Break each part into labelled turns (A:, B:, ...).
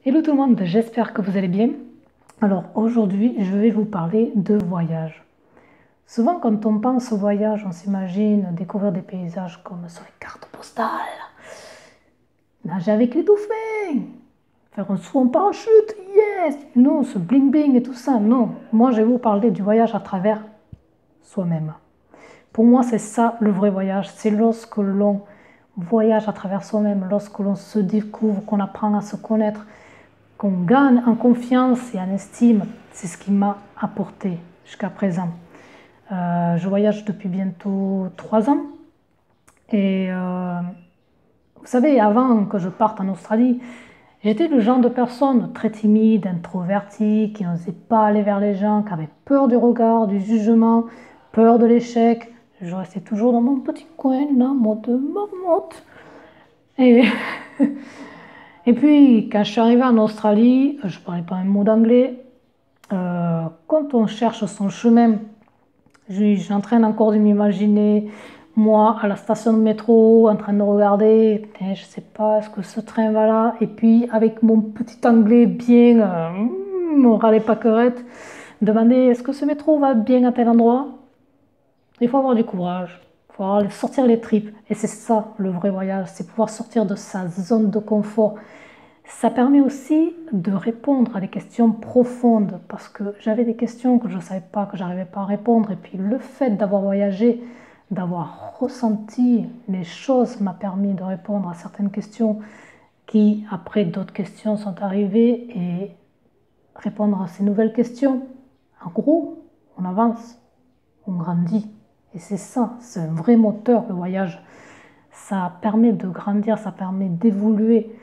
A: Hello tout le monde, j'espère que vous allez bien. Alors aujourd'hui, je vais vous parler de voyage. Souvent quand on pense au voyage, on s'imagine découvrir des paysages comme sur les cartes postales, nager avec les dauphins, faire un saut en parachute, yes, non, ce bling bling et tout ça, non. Moi je vais vous parler du voyage à travers soi-même. Pour moi c'est ça le vrai voyage, c'est lorsque l'on voyage à travers soi-même, lorsque l'on se découvre, qu'on apprend à se connaître, qu'on gagne en confiance et en estime, c'est ce qui m'a apporté jusqu'à présent. Je voyage depuis bientôt 3 ans et vous savez, avant que je parte en Australie, j'étais le genre de personne très timide, introvertie, qui n'osait pas aller vers les gens, qui avait peur du regard, du jugement, peur de l'échec. Je restais toujours dans mon petit coin, là, mode marmotte. Et Et puis, quand je suis arrivée en Australie, je ne parlais pas un mot d'anglais. Quand on cherche son chemin, je suis en train encore de m'imaginer, moi, à la station de métro, en train de regarder, je ne sais pas, est-ce que ce train va là? Et puis, avec mon petit anglais bien, on râlait pas querette, demander, est-ce que ce métro va bien à tel endroit? Il faut avoir du courage, il faut sortir les tripes. Et c'est ça, le vrai voyage, c'est pouvoir sortir de sa zone de confort. Ça permet aussi de répondre à des questions profondes parce que j'avais des questions que je ne savais pas, que j'arrivais pas à répondre. Et puis le fait d'avoir voyagé, d'avoir ressenti les choses m'a permis de répondre à certaines questions qui, après d'autres questions, sont arrivées et répondre à ces nouvelles questions. En gros, on avance, on grandit. Et c'est ça, c'est un vrai moteur, le voyage. Ça permet de grandir, ça permet d'évoluer.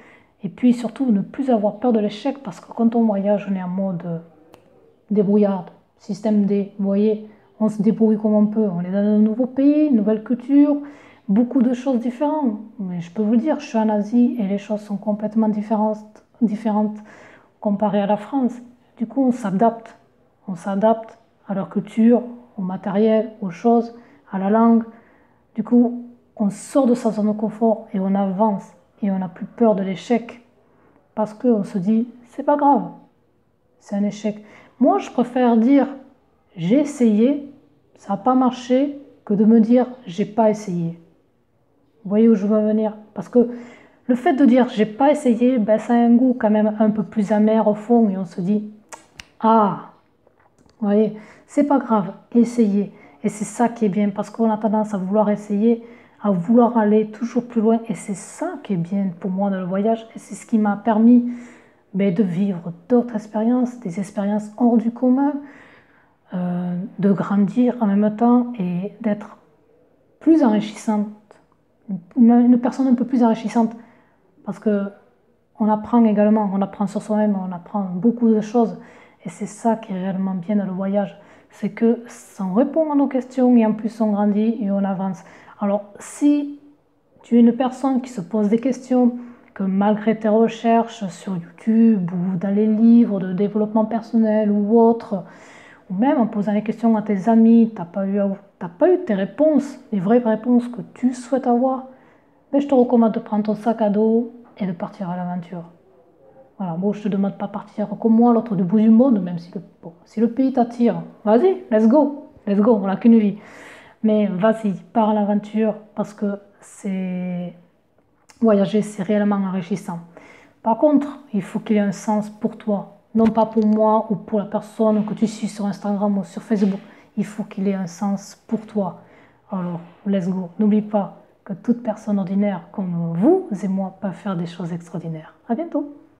A: Et puis surtout, ne plus avoir peur de l'échec, parce que quand on voyage, on est en mode débrouillarde, système D. Vous voyez, on se débrouille comme on peut. On est dans un nouveau pays, une nouvelle culture, beaucoup de choses différentes. Mais je peux vous dire, je suis en Asie et les choses sont complètement différentes comparées à la France. Du coup, on s'adapte. On s'adapte à leur culture, au matériel, aux choses, à la langue. Du coup, on sort de sa zone de confort et on avance et on n'a plus peur de l'échec parce qu'on se dit c'est pas grave, c'est un échec. Moi, je préfère dire j'ai essayé, ça n'a pas marché, que de me dire j'ai pas essayé. Vous voyez où je veux en venir? Parce que le fait de dire j'ai pas essayé, ben, ça a un goût quand même un peu plus amer au fond et on se dit ah, vous voyez, c'est pas grave, essayez. Et c'est ça qui est bien parce qu'on a tendance à vouloir essayer, à vouloir aller toujours plus loin. Et c'est ça qui est bien pour moi dans le voyage. Et c'est ce qui m'a permis de vivre d'autres expériences, des expériences hors du commun, de grandir en même temps et d'être plus enrichissante. Une personne un peu plus enrichissante parce que on apprend également, on apprend sur soi-même, on apprend beaucoup de choses. Et c'est ça qui est réellement bien dans le voyage. C'est que ça répond à nos questions et en plus on grandit et on avance. Alors si tu es une personne qui se pose des questions, que malgré tes recherches sur YouTube ou dans les livres de développement personnel ou autres, ou même en posant les questions à tes amis, tu n'as pas eu tes réponses, les vraies réponses que tu souhaites avoir, je te recommande de prendre ton sac à dos et de partir à l'aventure. Voilà, bon, je ne te demande pas de partir comme moi, l'autre bout du monde, même si le pays t'attire, vas-y, let's go, on n'a qu'une vie. Mais vas-y, pars à l'aventure parce que voyager, c'est réellement enrichissant. Par contre, il faut qu'il y ait un sens pour toi, non pas pour moi ou pour la personne que tu suis sur Instagram ou sur Facebook. Il faut qu'il ait un sens pour toi. Alors, let's go. N'oublie pas que toute personne ordinaire comme vous et moi peut faire des choses extraordinaires. À bientôt.